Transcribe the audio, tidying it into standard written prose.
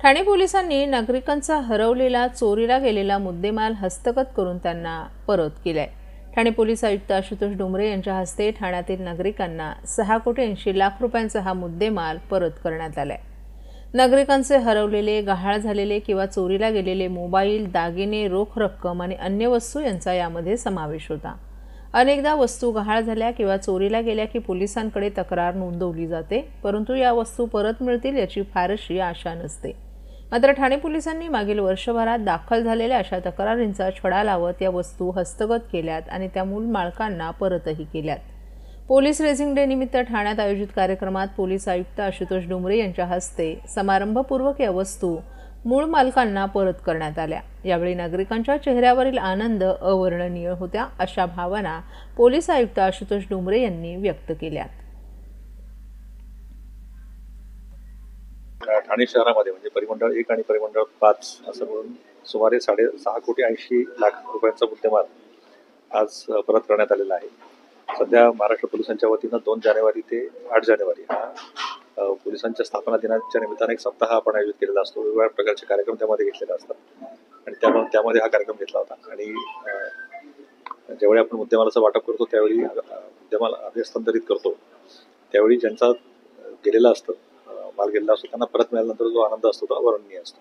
ठाणे पोलिसांनी नागरिकांचा हरवलेला चोरीला गेलेला मुद्देमाल हस्तगत करून त्यांना परत केलाय। ठाणे पोलीस आयुक्त आशुतोष डोंबरे यांच्या हस्ते ठाण्यातील नागरिकांना 6,80,00,000 रुपयांचा हा मुद्देमाल परत करण्यात आलाय। नागरिकांचे हरवलेले, गहाळ झालेले किंवा चोरीला गेलेले मोबाईल, दागिने, रोख रक्कम आणि अन्य वस्तू यांचा यामध्ये समावेश होता। अनेकदा वस्तू गहाळ झाल्या किंवा चोरीला गेल्या की पोलिसांकडे तक्रार नोंदवली जाते, परंतु या वस्तू परत मिळतील याची फारशी आशा नसते। मात्र ठाणे पोलिसांनी मागील वर्षभरात दाखल झालेल्या अशा तक्रारींचा छडा लावत या वस्तू हस्तगत केल्यात आणि त्या मूळ मालकांना परतही केल्यात। पोलीस रेझिंग डे निमित्त ठाण्यात आयोजित कार्यक्रमात पोलीस आयुक्त आशुतोष डोंबरे यांच्या हस्ते समारंभपूर्वक या वस्तू मूळ मालकांना परत करण्यात आल्या। यावेळी नागरिकांच्या चेहऱ्यावरील आनंद अवर्णनीय होता, अशा भावना पोलीस आयुक्त आशुतोष डोंबरे यांनी व्यक्त केल्या। ठाणे शहरामध्ये म्हणजे परिमंडळ 1 आणि परिमंडळ 5 असं मिळून सुमारे 6,80,00,000 रुपयांचा मुद्देमाल आज परत करण्यात आलेला आहे। सध्या महाराष्ट्र पोलिसांच्या वतीनं 2 जानेवारी ते 8 जानेवारी हा पोलिसांच्या स्थापना दिनाच्या निमित्ताने एक सप्ताह आपण आयोजित केलेला असतो। वेगवेगळ्या प्रकारचे कार्यक्रम त्यामध्ये घेतलेले असतात आणि त्यामध्ये हा कार्यक्रम घेतला होता। आणि ज्यावेळी आपण मुद्देमालाचं वाटप करतो त्यावेळी मुद्देमाल आम्ही हस्तांतरित करतो, त्यावेळी ज्यांचा गेलेला असतं माल गेलेला असतो त्यांना परत मिळाल्यानंतर जो आनंद असतो तो अवर्णनीय असतो।